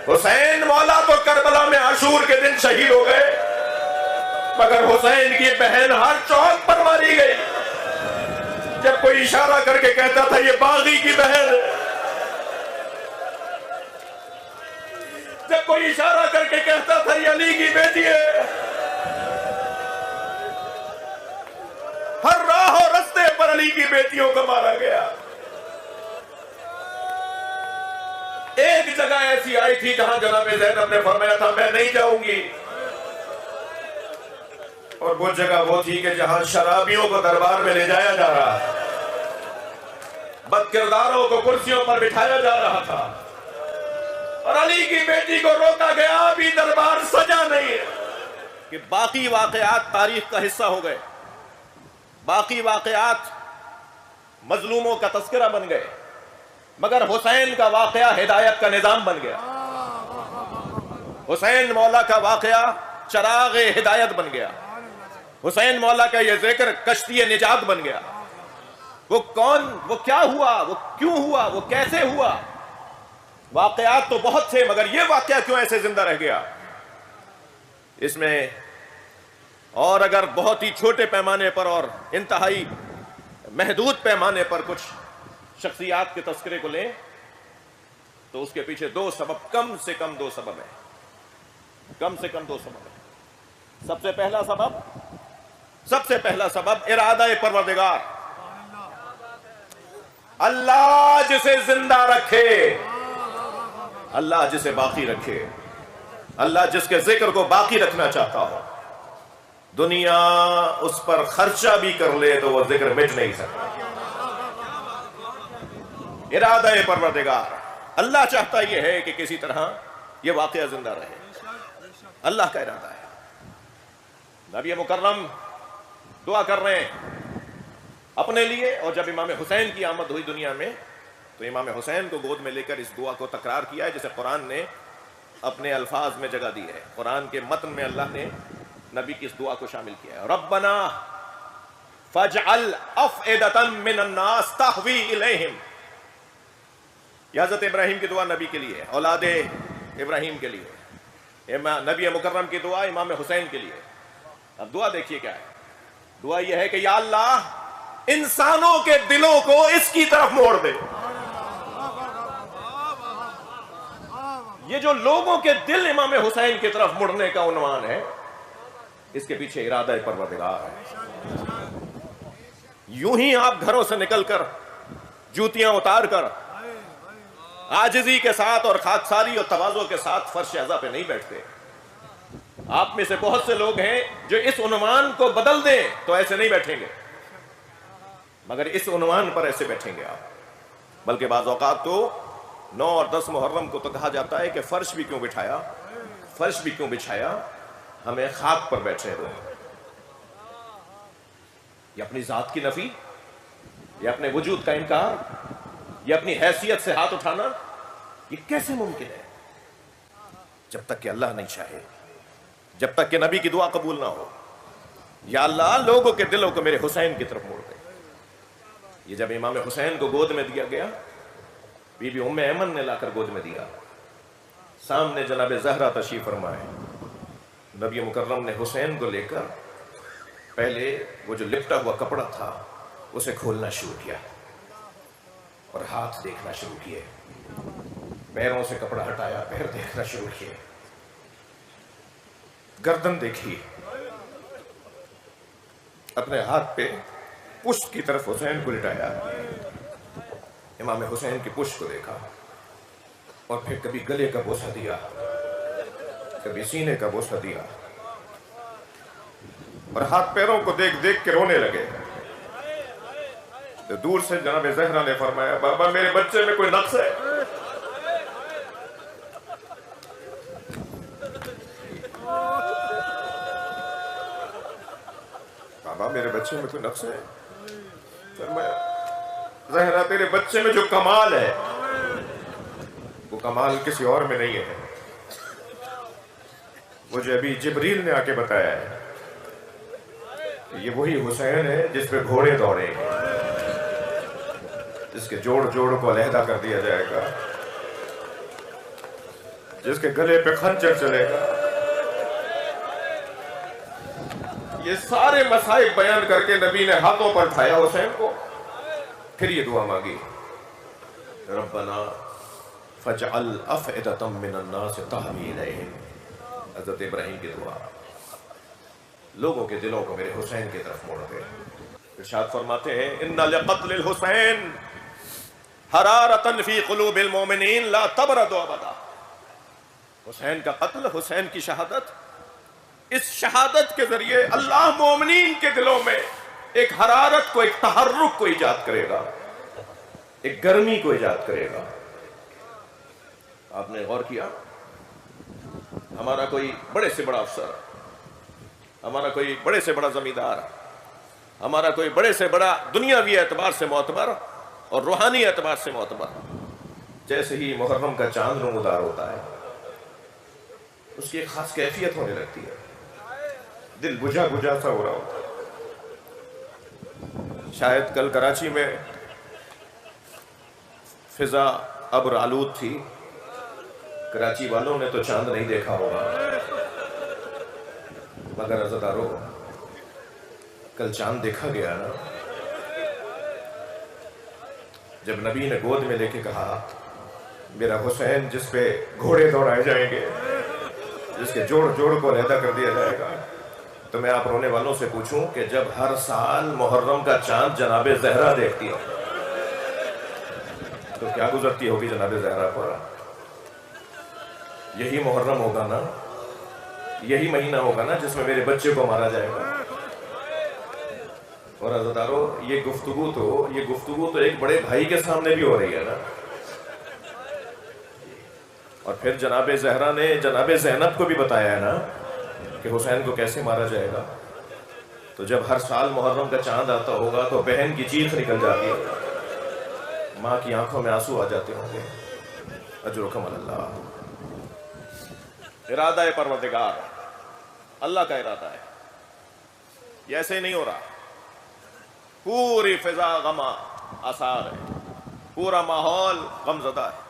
حسین مولا تو کربلا میں عاشور کے دن شہید ہو گئے، مگر حسین کی بہن ہر چوک پر ماری گئی۔ جب کوئی اشارہ کر کے کہتا تھا یہ باغی کی بہن ہے، جب کوئی اشارہ کر کے کہتا تھا یہ علی کی بیٹی ہے، ہر راہ و رستے پر علی کی بیٹیوں کو مارا گیا۔ ایک جگہ ایسی آئی تھی جہاں جناب زینب نے فرمایا تھا میں نہیں جاؤں گی، اور وہ جگہ وہ تھی کہ جہاں شرابیوں کو دربار میں لے جایا جا رہا تھا، بد کرداروں کو کرسیوں پر بٹھایا جا رہا تھا، اور علی کی بیٹی کو روکا گیا ابھی دربار سجا نہیں ہے۔ کہ باقی واقعات تاریخ کا حصہ ہو گئے، باقی واقعات مظلوموں کا تذکرہ بن گئے، مگر حسین کا واقعہ ہدایت کا نظام بن گیا۔ حسین مولا کا واقعہ چراغ ہدایت بن گیا۔ حسین مولا کا یہ ذکر کشتی نجات بن گیا۔ وہ کون، وہ کیا ہوا، وہ کیوں ہوا، وہ کیسے ہوا؟ واقعات تو بہت تھے، مگر یہ واقعہ کیوں ایسے زندہ رہ گیا؟ اس میں اور اگر بہت ہی چھوٹے پیمانے پر اور انتہائی محدود پیمانے پر کچھ شخصیات کے تذکرے کو لیں تو اس کے پیچھے دو سبب، کم سے کم دو سبب ہیں، کم سے کم دو سبب ہیں۔ سب سے پہلا سبب ارادہ پروردگار، اللہ جسے زندہ رکھے، اللہ جسے باقی رکھے، اللہ جس کے ذکر کو باقی رکھنا چاہتا ہو، دنیا اس پر خرچہ بھی کر لے تو وہ ذکر مٹ نہیں سکتا۔ ارادہ پروردگار، اللہ چاہتا یہ ہے کہ کسی طرح یہ واقعہ زندہ رہے، اللہ کا ارادہ ہے۔ نبی مکرم دعا کر رہے ہیں اپنے لیے، اور جب امام حسین کی آمد ہوئی دنیا میں تو امام حسین کو گود میں لے کر اس دعا کو تکرار کیا ہے، جسے قرآن نے اپنے الفاظ میں جگہ دی ہے۔ قرآن کے متن میں اللہ نے نبی کی اس دعا کو شامل کیا ہے، ربنا فاجعل افئدۃ من الناس تہوی الیہم۔ یہ حضرت ابراہیم کی دعا نبی کے لیے، اولاد ابراہیم کے لیے، نبی مکرم کی دعا امام حسین کے لیے۔ اب دعا دیکھیے کیا ہے، دعا یہ ہے کہ یا اللہ انسانوں کے دلوں کو اس کی طرف موڑ دے۔ یہ جو لوگوں کے دل امام حسین کی طرف مڑنے کا عنوان ہے، اس کے پیچھے ارادہ پروردگار ہے۔ یوں ہی آپ گھروں سے نکل کر جوتیاں اتار کر عاجزی کے ساتھ اور خاکساری اور تواضع کے ساتھ فرش عزا پہ نہیں بیٹھتے۔ آپ میں سے بہت سے لوگ ہیں جو اس عنوان کو بدل دیں تو ایسے نہیں بیٹھیں گے، مگر اس عنوان پر ایسے بیٹھیں گے آپ۔ بلکہ بعض اوقات تو 9 اور 10 محرم کو تو کہا جاتا ہے کہ فرش بھی کیوں بچھایا، فرش بھی کیوں بچھایا، ہمیں خاک پر بیٹھے دو۔ یہ اپنی ذات کی نفی، یہ اپنے وجود کا انکار، یہ اپنی حیثیت سے ہاتھ اٹھانا، یہ کیسے ممکن ہے؟ جب تک کہ اللہ نہیں چاہے، جب تک کہ نبی کی دعا قبول نہ ہو، یا اللہ لوگوں کے دلوں کو میرے حسین کی طرف موڑ دے۔ یہ جب امام حسین کو گود میں دیا گیا، بی بی ام ایمن نے لا کر گود میں دیا، سامنے جناب زہرا تشریف فرمائے، نبی مکرم نے حسین کو لے کر پہلے وہ جو لپٹا ہوا کپڑا تھا اسے کھولنا شروع کیا، اور ہاتھ دیکھنا شروع کیے، پیروں سے کپڑا ہٹایا، پیر دیکھنا شروع کیے، گردن دیکھی، اپنے ہاتھ پہ پشت کی طرف حسین کو لٹایا، امام حسین کی پشت کو دیکھا، اور پھر کبھی گلے کا بوسہ دیا، کبھی سینے کا بوسہ دیا، اور ہاتھ پیروں کو دیکھ دیکھ کے رونے لگے۔ تو دور سے جناب زہرا نے فرمایا بابا میرے بچے میں کوئی نقص ہے؟ بابا میرے بچے میں کوئی نقص ہے؟ فرمایا زہرا تیرے بچے میں جو کمال ہے وہ کمال کسی اور میں نہیں ہے، مجھے ابھی جبریل نے آ کے بتایا ہے کہ یہ وہی حسین ہے جس پہ گھوڑے دوڑے ہیں، جس کے جوڑ جوڑ کو علیحدہ کر دیا جائے گا، جس کے گلے پہ خنجر چلے گا. یہ سارے مصائب بیان کر کے نبی نے ہاتھوں پر اٹھایا حسین کو، پھر یہ دعا مانگی، ربنا فاجعل افئدۃ من الناس تہوی الیہم. حضرت ابراہیم کی دعا، لوگوں کے دلوں کو میرے حسین کی طرف موڑ دے. ارشاد فرماتے ہیں ان لقتل الحسین حرارۃ فی قلوب المؤمنین لا تبرد ابدا. حسین کا قتل، حسین کی شہادت، اس شہادت کے ذریعے اللہ مومنین کے دلوں میں ایک حرارت کو، ایک تحرک کو ایجاد کرے گا، ایک گرمی کو ایجاد کرے گا. آپ نے غور کیا، ہمارا کوئی بڑے سے بڑا افسر، ہمارا کوئی بڑے سے بڑا زمیندار، ہمارا کوئی بڑے سے بڑا دنیاوی اعتبار سے معتبر اور روحانی اعتبار سے معتبر، جیسے ہی محرم کا چاند نمودار ہوتا ہے اس کی ایک خاص کیفیت ہونے لگتی ہے، دل بجھا بجھا سا ہو رہا ہوتا ہے. شاید کل کراچی میں فضا ابر آلود تھی، کراچی والوں نے تو چاند نہیں دیکھا ہوگا، مگر عزادارو کل چاند دیکھا گیا نا. جب نبی نے گود میں لے کے کہا میرا حسین جس پہ گھوڑے دوڑائے جائیں گے، جس کے جوڑ جوڑ کو علیحدہ کر دیا جائے گا، تو میں آپ رونے والوں سے پوچھوں کہ جب ہر سال محرم کا چاند جناب زہرا دیکھتی ہو تو کیا گزرتی ہوگی جناب زہرا پر. یہی محرم ہوگا نا، یہی مہینہ ہوگا نا جس میں میرے بچے کو مارا جائے گا. اور عزادارو یہ گفتگو تو ایک بڑے بھائی کے سامنے بھی ہو رہی ہے نا. اور پھر جناب زہرا نے جناب زینب کو بھی بتایا ہے نا کہ حسین کو کیسے مارا جائے گا. تو جب ہر سال محرم کا چاند آتا ہوگا تو بہن کی چیخ نکل جاتی ہے، ماں کی آنکھوں میں آنسو آ جاتے ہوں گے. اجرکم اللہ. ارادہ پروردگار، اللہ کا ارادہ ہے، یہ ایسے نہیں ہو رہا. پوری فضا غم آثار ہے، پورا ماحول غم زدہ ہے.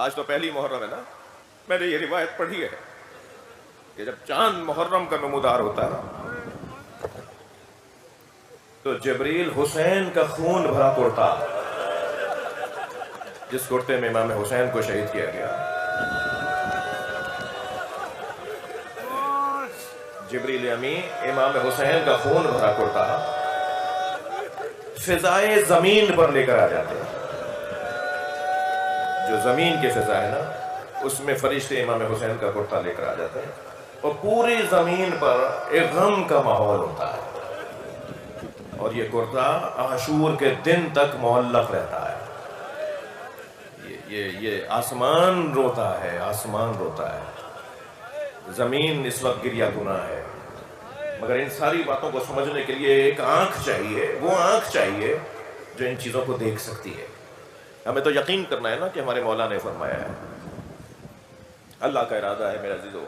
آج تو پہلی محرم ہے نا. میں نے یہ روایت پڑھی ہے کہ جب چاند محرم کا نمودار ہوتا ہے تو جبریل حسین کا خون بھرا کرتا، جس کرتے میں امام حسین کو شہید کیا گیا، جبریل امی امام حسین کا خون بھرا کرتا فضائے زمین پر لے کر آ جاتے ہیں. جو زمین کی فضا ہے نا اس میں فرشتے امام حسین کا کرتا لے کر آ جاتے ہیں، اور پوری زمین پر ایک غم کا ماحول ہوتا ہے. اور یہ کرتا عاشور کے دن تک معلق رہتا ہے. یہ آسمان روتا ہے، آسمان روتا ہے. زمین اس وقت گریا گناہ ہے، مگر ان ساری باتوں کو سمجھنے کے لیے ایک آنکھ چاہیے، وہ آنکھ چاہیے جو ان چیزوں کو دیکھ سکتی ہے. ہمیں تو یقین کرنا ہے نا کہ ہمارے مولا نے فرمایا ہے. اللہ کا ارادہ ہے میرے عزیزو،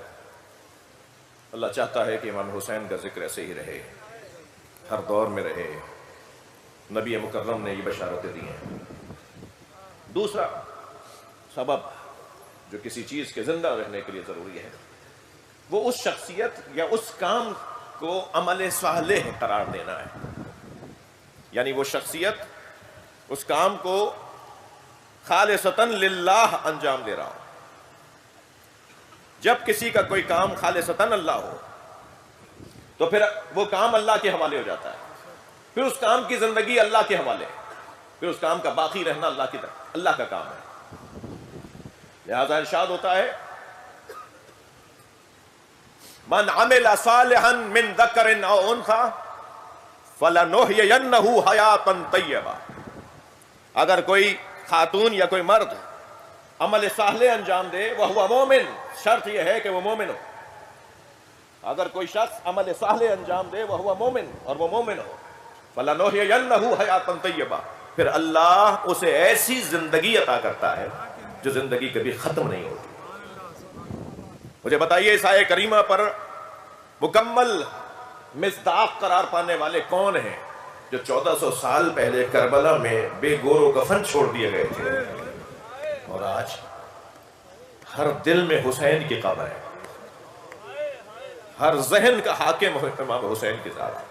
اللہ چاہتا ہے کہ امام حسین کا ذکر ایسے ہی رہے، ہر دور میں رہے. نبی مکرم نے یہ بشارتیں دی ہیں. دوسرا سبب جو کسی چیز کے زندہ رہنے کے لیے ضروری ہے وہ اس شخصیت یا اس کام کو عمل صالح قرار دینا ہے. یعنی وہ شخصیت اس کام کو خالصتاً للہ انجام دے رہا ہو. جب کسی کا کوئی کام خالصتاً اللہ ہو تو پھر وہ کام اللہ کے حوالے ہو جاتا ہے، پھر اس کام کی زندگی اللہ کے حوالے، پھر اس کام کا باقی رہنا اللہ کی طرف، اللہ کا کام ہے. لہذا ارشاد ہوتا ہے من عمل صالحا من ذکر او انثی فلنحیینہ حیاتا طیبہ. اگر کوئی خاتون یا کوئی مرد عمل صالح انجام دے وہو مومن، شرط یہ ہے کہ وہ مومن ہو. اگر کوئی شخص عمل صالح انجام دے وہو مومن، اور وہ مومن ہو، فلنحیینہ حیاتا طیبہ، پھر اللہ اسے ایسی زندگی عطا کرتا ہے جو زندگی کبھی ختم نہیں ہوتی. مجھے بتائیے اس آیہ کریمہ پر مکمل مصداق قرار پانے والے کون ہیں جو 1400 سال پہلے کربلا میں بے گور و کفن چھوڑ دیے گئے تھے، اور آج ہر دل میں حسین کی قبر ہے، ہر ذہن کا حاکم امام حسین کی ذات ہے۔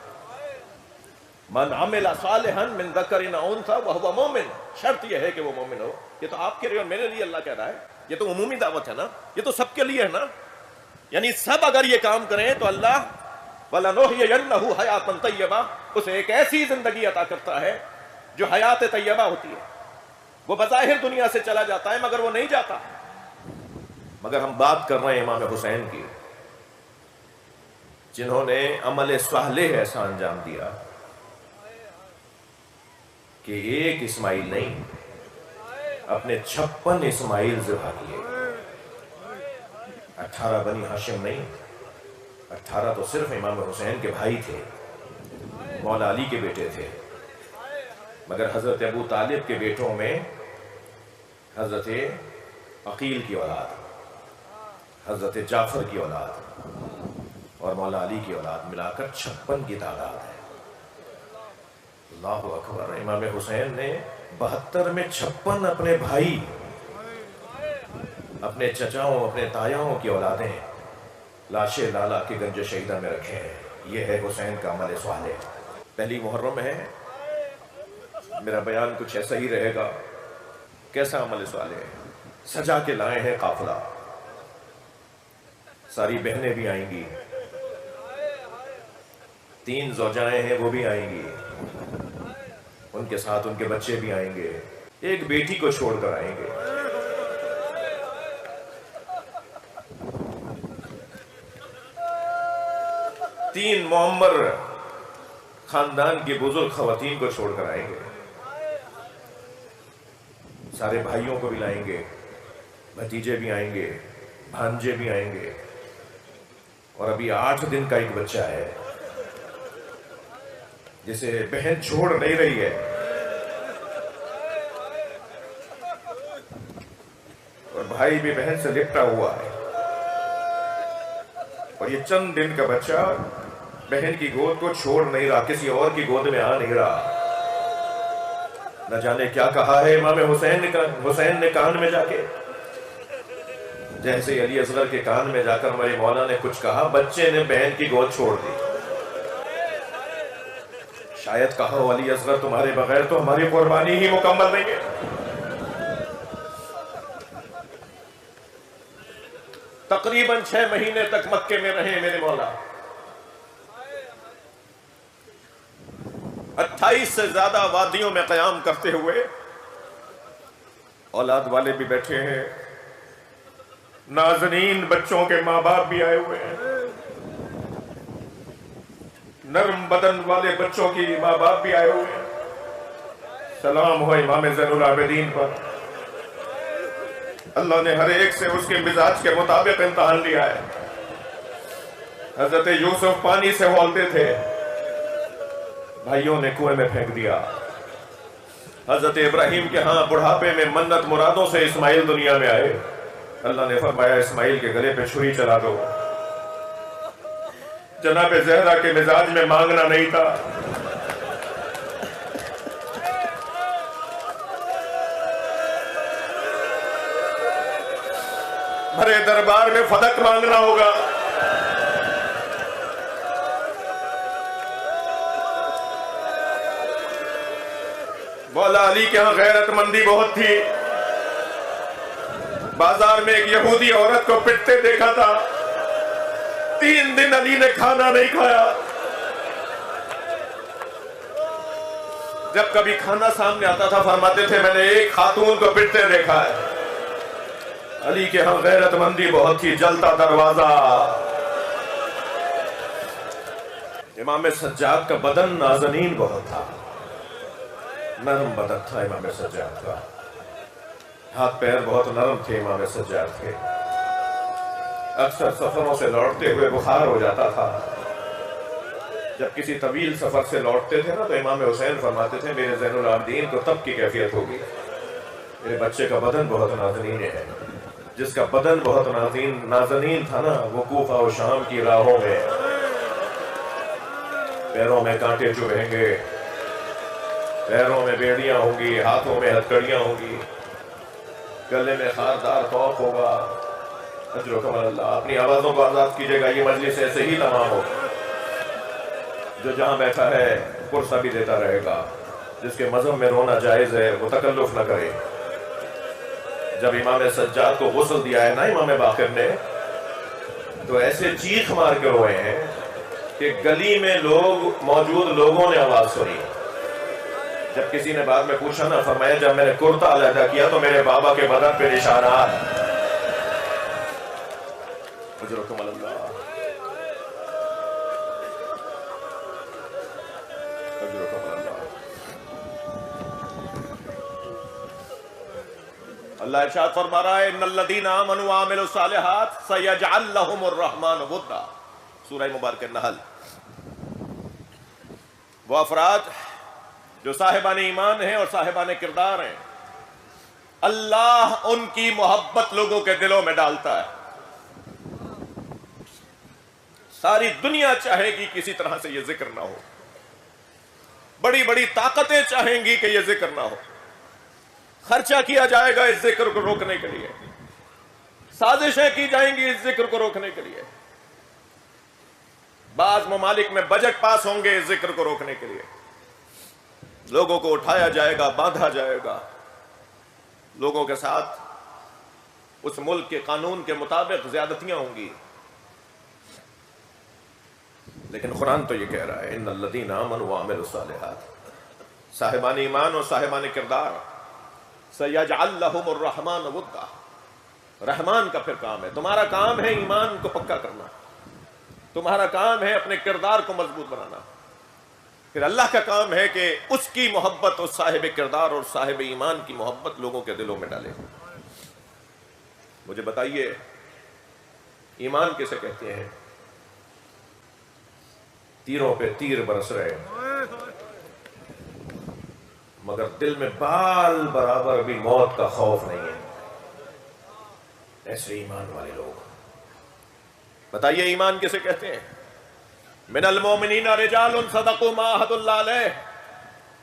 من عمل صالحا من ذکر او انثی وهو مومن، شرط یہ ہے کہ وہ مومن ہو۔ یہ تو آپ کے لیے اور میرے لیے اللہ کہہ رہا ہے، یہ تو عمومی دعوت ہے نا، یہ تو سب کے لیے ہے نا، یعنی سب اگر یہ کام کریں تو اللہ وَلَنُحْيِيَنَّهُ حَيَاةً طَيِّبَةً اسے ایک ایسی زندگی عطا کرتا ہے جو حیات طیبہ ہوتی ہے۔ وہ بظاہر دنیا سے چلا جاتا ہے مگر وہ نہیں جاتا۔ مگر ہم بات کر رہے ہیں امام حسین کی، جنہوں نے عمل صالح ایسا انجام دیا کہ ایک اسماعیل نہیں، اپنے 56 اسماعیل ذبح کیے، 18 بنی ہاشم نہیں، 18 تو صرف امام حسین کے بھائی تھے، مولا علی کے بیٹے تھے، مگر حضرت ابو طالب کے بیٹوں میں حضرت عقیل کی اولاد، حضرت جعفر کی اولاد اور مولا علی کی اولاد ملا کر 56 کی تعداد ہے۔ اللہ اکبر۔ امام حسین نے 72 میں 56 اپنے بھائی، اپنے چچاؤں، اپنے تایاؤں کی اولادیں لاشے لالا کے گنج شہیدہ میں رکھے ہیں۔ یہ ہے حسین کا عمل صالح۔ پہلی محرم ہے، میرا بیان کچھ ایسا ہی رہے گا۔ کیسا عمل صالح ہے؟ سجا کے لائے ہیں قافلہ، ساری بہنیں بھی آئیں گی، 3 زوجائیں ہیں وہ بھی آئیں گی، ان کے ساتھ ان کے بچے بھی آئیں گے، ایک بیٹی کو چھوڑ کر آئیں گے۔ تین معمر خاندان کی بزرگ خواتین کو چھوڑ کر آئیں گے، سارے بھائیوں کو بھی لائیں گے، بھتیجے بھی آئیں گے، بھانجے بھی آئیں گے، اور ابھی 8 دن کا ایک بچہ ہے جسے بہن چھوڑ نہیں رہی ہے، اور بھائی بھی بہن سے لپٹا ہوا ہے، اور یہ چند دن کا بچہ بہن کی گود کو چھوڑ نہیں رہا، کسی اور کی گود میں آ نہیں رہا۔ نہ جانے کیا کہا ہے امام حسین نے کان میں جا کے، جیسے علی اصغر کے کان میں جا کر ہمارے مولا نے کچھ کہا، بچے نے بہن کی گود چھوڑ دی۔ شاید کہا ہو علی اصغر تمہارے بغیر تو ہماری قربانی ہی مکمل نہیں ہے۔ تقریباً 6 مہینے تک مکے میں رہے میرے مولا، 28 سے زیادہ وادیوں میں قیام کرتے ہوئے، اولاد والے بھی بیٹھے ہیں، نازنین بچوں کے ماں باپ بھی آئے ہوئے ہیں، نرم بدن والے بچوں کی ماں باپ بھی آئے ہوئے ہیں۔ سلام ہو امام زین العابدین پر، اللہ نے ہر ایک سے اس کے مزاج کے مطابق امتحان لیا ہے۔ حضرت یوسف پانی سے ہولتے تھے، بھائیوں نے کنویں میں پھینک دیا۔ حضرت ابراہیم کے ہاں بڑھاپے میں منت مرادوں سے اسماعیل دنیا میں آئے، اللہ نے فرمایا اسماعیل کے گلے پہ چھری چلا دو۔ جناب زہرا کے مزاج میں مانگنا نہیں تھا، بھرے دربار میں فدق مانگنا ہوگا۔ مولا علی کے ہاں غیرت مندی بہت تھی، بازار میں ایک یہودی عورت کو پٹتے دیکھا تھا، 3 دن علی نے کھانا نہیں کھایا۔ جب کبھی کھانا سامنے آتا تھا فرماتے تھے میں نے ایک خاتون کو پٹتے دیکھا ہے۔ علی کے ہاں غیرت مندی بہت تھی، جلتا دروازہ۔ امام سجاد کا بدن نازنین بہت تھا، نرم بدن تھا امام سجاد کا، ہاتھ پیر بہت نرم تھے امام سجاد کے۔ اکثر سفروں سے لوٹتے ہوئے بخار ہو جاتا تھا، جب کسی طویل سفر سے لوٹتے تھے نا تو امام حسین فرماتے تھے میرے زین العابدین کو تب کی کیفیت ہوگی، میرے بچے کا بدن بہت نازنین ہے۔ جس کا بدن بہت نازنین تھا نا، وہ کوفہ و شام کی راہوں میں پیروں میں کانٹے چبھیں گے، پیروں میں بیڑیاں ہوں گی، ہاتھوں میں ہتھکڑیاں ہوں گی، گلے میں خاردار خوف ہوگا، اجرکم اللہ. اپنی آوازوں کو آزاد کیجئے گا. یہ مجلس ایسے ہی تمام ہو. جو جہاں بیٹھا ہے پرسہ بھی دیتا رہے گا. جس کے مذہب میں رونا جائز ہے وہ تکلف نہ کرے. جب امام سجاد کو غسل دیا ہے نا امام باقر نے، تو ایسے چیخ مار کے روئے ہیں کہ گلی میں موجود لوگوں نے آواز سنی. جب کسی نے بعد میں پوچھا نا، فرمایا جب میں نے کرتا علیحدہ کیا تو میرے بابا کے بدن پہ نشانات. اجرکم اللہ. اجرکم اللہ. اللہ ارشاد فرما رہا ہے ان الذین آمنوا وعملوا الصالحات سیجعل لهم الرحمن ودا. سورہ مبارک النحل. وہ افراد جو صاحبان ایمان ہیں اور صاحبان کردار ہیں، اللہ ان کی محبت لوگوں کے دلوں میں ڈالتا ہے. ساری دنیا چاہے گی کسی طرح سے یہ ذکر نہ ہو. بڑی بڑی طاقتیں چاہیں گی کہ یہ ذکر نہ ہو. خرچہ کیا جائے گا اس ذکر کو روکنے کے لیے. سازشیں کی جائیں گی اس ذکر کو روکنے کے لیے. بعض ممالک میں بجٹ پاس ہوں گے اس ذکر کو روکنے کے لیے. لوگوں کو اٹھایا جائے گا، باندھا جائے گا. لوگوں کے ساتھ اس ملک کے قانون کے مطابق زیادتیاں ہوں گی. لیکن قرآن تو یہ کہہ رہا ہے ان الذین آمنوا وعملوا الصالحات. صاحبان ایمان اور صاحبان کردار سیجعل لهم الرحمن ودا. رحمان کا پھر کام ہے. تمہارا کام ہے ایمان کو پکا کرنا. تمہارا کام ہے اپنے کردار کو مضبوط بنانا. پھر اللہ کا کام ہے کہ اس کی محبت اور صاحب کردار اور صاحب ایمان کی محبت لوگوں کے دلوں میں ڈالے. مجھے بتائیے ایمان کسے کہتے ہیں؟ تیروں پہ تیر برس رہے مگر دل میں بال برابر بھی موت کا خوف نہیں ہے. ایسے ایمان والے لوگ. بتائیے ایمان کسے کہتے ہیں؟ من المؤمنین رجال صدقوا ما عاهدوا اللہ علیہ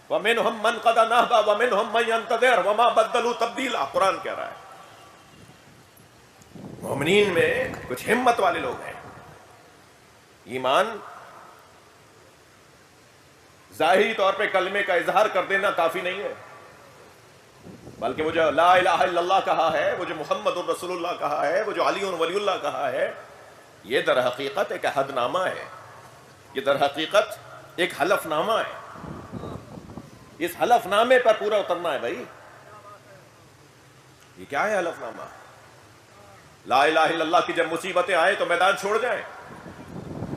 ومنهم من قضى نحبه ومنهم من ينتظر وما بدلوا تبدیلا. قرآن کہہ رہا ہے مومنین میں کچھ ہمت والے لوگ ہیں. ایمان ظاہری طور پہ کلمے کا اظہار کر دینا کافی نہیں ہے، بلکہ وہ جو لا الہ الا اللہ کہا ہے، وہ جو محمد الرسول اللہ کہا ہے، وہ جو علی ولی اللہ کہا ہے، یہ در حقیقت ایک عہد نامہ ہے. یہ در حقیقت ایک حلف نامہ ہے. اس حلف نامے پر پورا اترنا ہے بھائی. یہ کیا ہے حلف نامہ؟ لا الہ الا اللہ کی جب مصیبتیں آئیں تو میدان چھوڑ جائیں.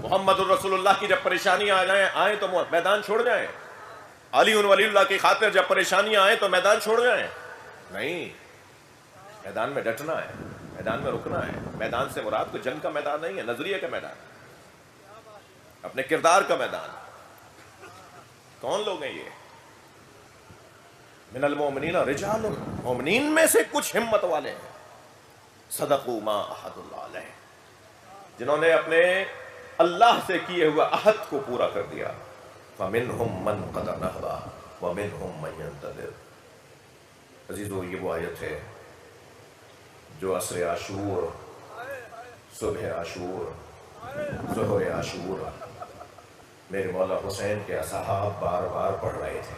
محمد الرسول اللہ کی جب پریشانیاں آئیں تو میدان چھوڑ جائیں. علی ولی اللہ کی خاطر جب پریشانیاں آئیں تو میدان چھوڑ جائیں. نہیں، میدان میں ڈٹنا ہے، میدان میں رکنا ہے. میدان سے مراد کوئی جنگ کا میدان نہیں ہے، نظریے کا میدان، اپنے کردار کا میدان. کون لوگ ہیں یہ؟ من المؤمنین رجال. مومنین میں سے کچھ ہمت والے ہیں. صدقوا ما عاهدوا اللہ علیہ، جنہوں نے اپنے اللہ سے کیے ہوئے عہد کو پورا کر دیا. فَمِنْهُمْ مَنْ قَضَى نَحْبَهُ وَمِنْهُمْ مَنْ يَنْتَظِرُ. عزیزو، یہ وہ آیت ہے جو عصر عاشور، صبح عاشور، ظہر عاشور میرے مولا حسین کے اصحاب بار بار پڑھ رہے تھے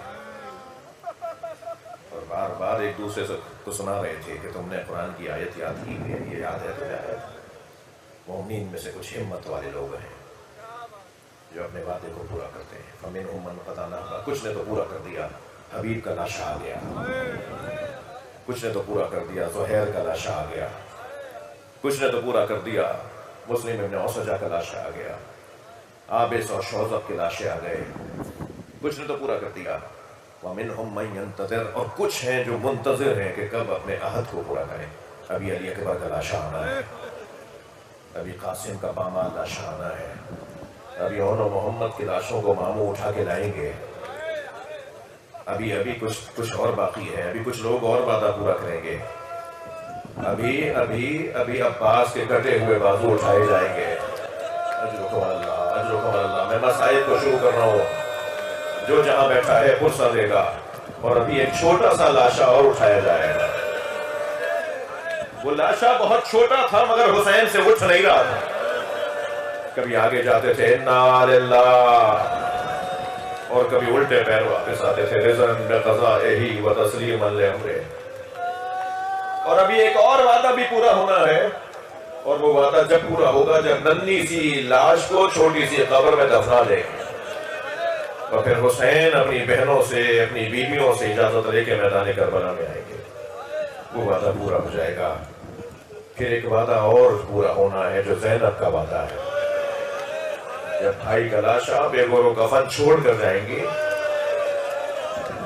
اور بار بار ایک دوسرے کو سنا رہے تھے کہ تم نے قرآن کی آیت یاد کی ہے، یہ یاد ہے تو یاد. مومنین میں سے کچھ ہمت والے لوگ ہیں جو اپنے وعدے کو پورا کرتے ہیں. فَمِنْهُمْ مَنْ قَضَى نَحْبَهُ. کچھ نے تو پورا کر دیا، حبیب کا لاشا آ گیا. کچھ نے تو پورا کر دیا، زہیر کا لاشا آ گیا. کچھ نے تو پورا کر دیا، مسلم ابن اوسجہ کا لاشا آ گیا. عابس اور شوذب کے لاشے آ گئے. کچھ نے تو پورا کر دیا. وَمِنْهُمْ مَنْ يَنْتَظِرُ. اور کچھ ہیں جو منتظر ہیں کہ کب اپنے عہد کو پورا کریں. ابھی علی اکبر کا لاشا آنا ہے، ابھی قاسم کا پامال لاشا آنا ہے، ابھی اور محمد کی لاشوں کو ماموں اٹھا کے لائیں گے. ابھی کچھ اور باقی ہے. ابھی کچھ لوگ اور وعدہ پورا کریں گے. ابھی عباس کے کٹے ہوئے بازو اٹھائے جائیں گے. اجرکم اللہ، اجرکم اللہ. میں مسائل کو شروع کر رہا ہوں. جو جہاں بیٹھا ہے پرسہ دے گا. اور ابھی ایک چھوٹا سا لاشا اور اٹھایا جائے گا. وہ لاشا بہت چھوٹا تھا مگر حسین سے اٹھ نہیں رہا تھا. کبھی آگے جاتے تھے انا للہ اور کبھی الٹے پیر واپس آتے تھے رضن بقضائہ و تسلیما لامرہ. اور ابھی ایک اور وعدہ بھی پورا ہونا ہے، اور وہ وعدہ جب پورا ہوگا جب ننھی سی لاش کو چھوٹی سی قبر میں دفنا دیں گے، اور پھر حسین اپنی بہنوں سے اپنی بیویوں سے اجازت لے کے میدان کربلا میں آئیں گے. وہ وعدہ پورا ہو جائے گا. پھر ایک وعدہ اور پورا ہونا ہے جو زینب کا وعدہ ہے. جب بھائی کا لاشا بے گور و کفن چھوڑ کر جائیں گے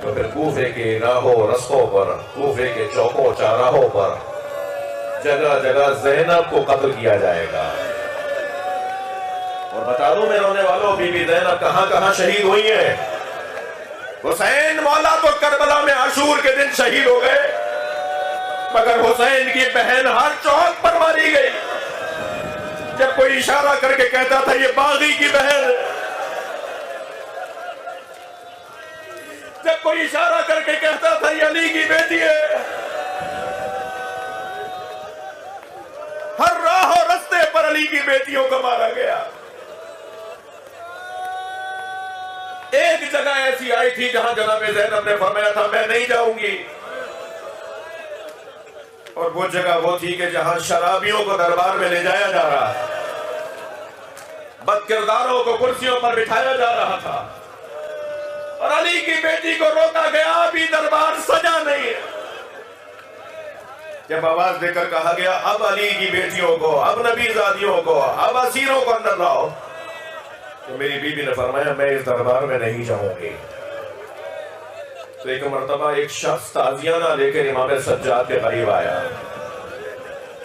تو پھر کوفے کے راہوں رستوں پر، کوفے کے چوکوں چاراہوں پر جگہ جگہ زینب کو قتل کیا جائے گا. اور بتا دوں میں رونے والوں، بی بی زینب کہاں کہاں شہید ہوئی ہیں. حسین مولا تو کربلا میں عاشور کے دن شہید ہو گئے، مگر حسین کی بہن ہر چوک پر ماری گئی. جب کوئی اشارہ کر کے کہتا تھا یہ باغی کی بہن، جب کوئی اشارہ کر کے کہتا تھا یہ علی کی بیٹی ہے، ہر راہ و رستے پر علی کی بیٹیوں کو مارا گیا. ایک جگہ ایسی آئی تھی جہاں جناب زینب نے فرمایا تھا میں نہیں جاؤں گی، اور وہ جگہ وہ تھی کہ جہاں شرابیوں کو دربار میں لے جایا جا رہا تھا، بد کرداروں کو کرسیوں پر بٹھایا جا رہا تھا، اور علی کی بیٹی کو روکا گیا ابھی دربار سجا نہیں ہے. جب آواز دے کر کہا گیا اب علی کی بیٹیوں کو، اب نبی زادیوں کو، اب اسیروں کو اندر لاؤ، تو میری بیوی نے فرمایا میں اس دربار میں نہیں جاؤں گی. تو ایک مرتبہ ایک شخص تعزیانہ لے کر امام سجاد کے قریب آیا،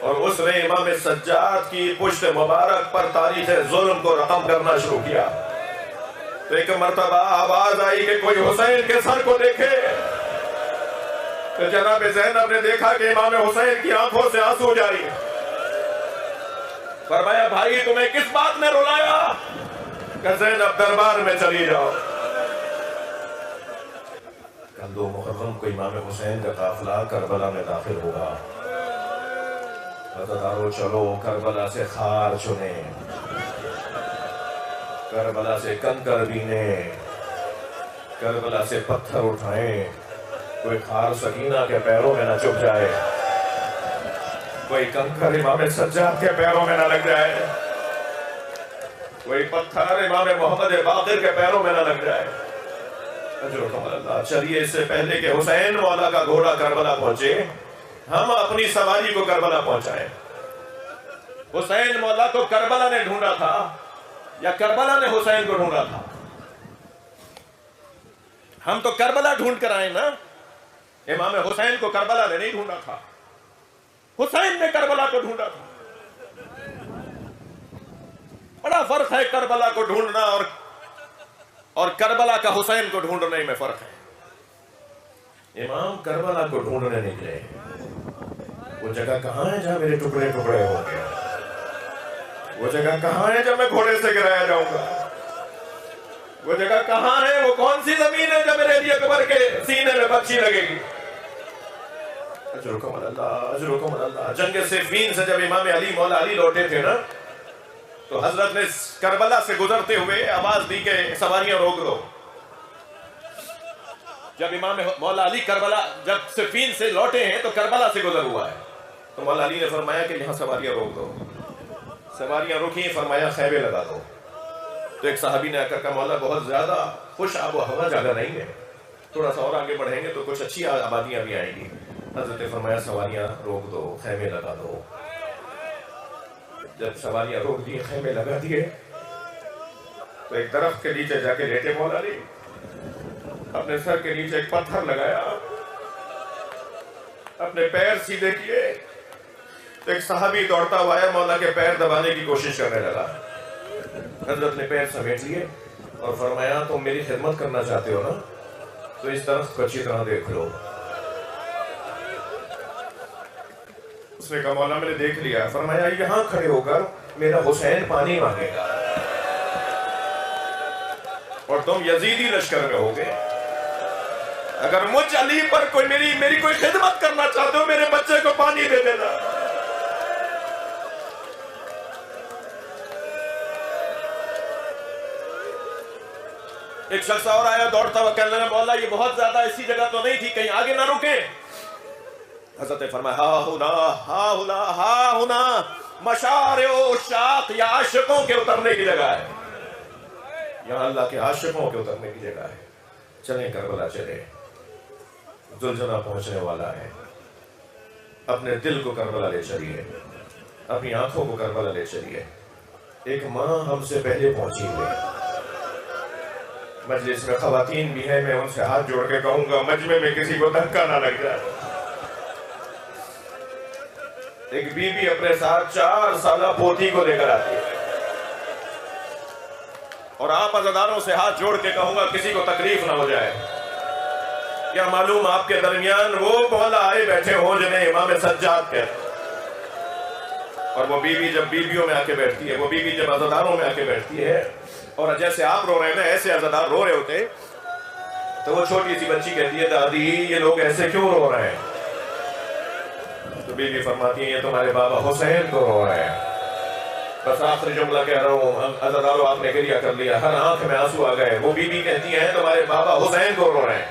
اور اس نے امام سجاد کی پشت مبارک پر تاریخ ظلم کو رقم کرنا شروع کیا. تو ایک مرتبہ آواز آئی کہ کوئی حسین کے سر کو دیکھے. تو جناب زینب نے دیکھا کہ امام حسین کی آنکھوں سے آنسو جاری ہے. فرمایا بھائی تمہیں کس بات نے رلایا؟ کہ زینب دربار میں چلی جاؤ. کل 2 محرم کو امام حسین کا قافلہ کربلا میں داخل ہوگا. عزادارو چلو کربلا سے خار چنیں، کربلا سے کنکر بینے، کربلا سے پتھر اٹھائیں. کوئی خار سکینہ کے پیروں میں نہ چپ جائے، کوئی کنکر امام سجاد کے پیروں میں نہ لگ جائے، کوئی پتھر امام محمد باقر کے پیروں میں نہ لگ جائے. اجرکم اللہ. چلیے اس سے پہلے کہ حسین مولا کا گھوڑا کربلا پہنچے، ہم اپنی سواری کو کربلا پہنچائیں. حسین مولا کو کربلا نے ڈھونڈا تھا یا کربلا نے حسین کو ڈھونڈا تھا؟ ہم تو کربلا ڈھونڈ کر آئے نا. امام حسین کو کربلا نے نہیں ڈھونڈا تھا، حسین نے کربلا کو ڈھونڈا تھا. بڑا فرق ہے کربلا کو ڈھونڈنا اور کربلا کا حسین کو ڈھونڈنے میں فرق ہے. امام کربلا کو ڈھونڈنے نکلے. وہ جگہ کہاں ہے جہاں میرے ٹکڑے ٹکڑے ہوں گے؟ وہ جگہ کہاں ہے جب میں گھوڑے سے گرایا جاؤں گا؟ وہ جگہ کہاں ہے؟ وہ کون سی زمین ہے جب میرے لیے اکبر کے سینے میں بخشی لگے گی؟ اجرکم اللہ، اجرکم اللہ. جنگ صفین سے جب امام علی مولا علی لوٹے تھے نا، تو حضرت نے کربلا سے گزرتے ہوئے آواز دی کہ سواریاں روک دو. جب امام مولا علی کربلا جب صفین سے لوٹے ہیں تو کربلا سے گزر ہوا ہے، تو مولا علی نے فرمایا کہ یہاں سواریاں روک دو. سواریاں روکیں، فرمایا خیمے لگا دو. تو ایک صحابی نے آ کر کہا مولا بہت زیادہ خوش آب و ہوا جگہ نہیں ہے، تھوڑا سا اور آگے بڑھیں گے تو کچھ اچھی آبادیاں بھی آئیں گی. حضرت نے فرمایا سواریاں روک دو، خیمے لگا دو. جب سواریاں روک دی، خیمے لگا دیے، تو ایک درخت کے نیچے جا کے لیٹے مولا علی. اپنے سر کے نیچے ایک پتھر لگایا، اپنے پیر سیدھے کیے. تو ایک صحابی دوڑتا ہوا آیا، مولا کے پیر دبانے کی کوشش کرنے لگا. حضرت نے پیر سمیٹ لیے اور فرمایا تم میری خدمت کرنا چاہتے ہو نا، تو اس درخت کو اچھی طرح دیکھ لو. اس نے کہا مولا میں نے دیکھ لیا. فرمایا یہاں کھڑے ہو کر میرا حسین پانی مانگے گا اور تم یزیدی لشکر میں ہوگے. اگر مجھ علی پر کوئی میری کوئی خدمت کرنا چاہتے ہو، میرے بچے کو پانی دے دینا. ایک شخص اور آیا دوڑتا ہوا کہنے لگا مولا یہ بہت زیادہ اسی جگہ تو نہیں تھی، کہیں آگے نہ رکے؟ حضرت نے فرمایا ہا ہونا مشارع العشاق، یہ عاشقوں کے اترنے کی جگہ ہے، یہاں اللہ کے عاشقوں کے اترنے کی جگہ ہے۔ چلیں کربلا چلے، زلزلہ پہنچنے والا ہے، اپنے دل کو کربلا لے چلیے، اپنی آنکھوں کو کربلا لے چلیے۔ ایک ماں ہم سے پہلے پہنچی ہوئی، مجلس میں خواتین بھی ہیں، میں ان سے ہاتھ جوڑ کے کہوں گا مجمع میں کسی کو دھکا نہ لگ جائے۔ ایک بی بی اپنے ساتھ 4 سالہ پوتی کو لے کر آتی ہے، اور آپ عزاداروں سے ہاتھ جوڑ کے کہوں گا کسی کو تکلیف نہ ہو جائے۔ کیا معلوم آپ کے درمیان وہ مولا آئے بیٹھے ہوں جنہیں امام سجاد کہتے ہیں، اور وہ بیوی جب بیویوں میں آ کے بیٹھتی ہے، وہ بیوی جب عزاداروں میں آ کے بیٹھتی ہے، اور جیسے آپ رو رہے ہیں نا ایسے عزادار رو رہے ہوتے، تو وہ چھوٹی سی بچی کہتی ہے دادی یہ لوگ ایسے کیوں رو رہے ہیں؟ تو بیوی فرماتی ہے یہ تمہارے بابا حسین کو رو رہے ہیں۔ بس آخری جملہ کہہ رہا ہوں، عزاداروں آپ نے گریہ کر لیا، ہر آنکھ میں آنسو آ گئے۔ وہ بیوی کہتی ہیں تمہارے بابا حسین کو رو رہے ہیں۔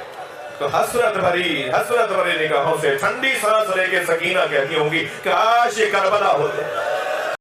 تو حسرت بھری نگاہوں سے ٹھنڈی سانس لے کے سکینہ کہتی ہوں گی کاش یہ کربلا ہوتے۔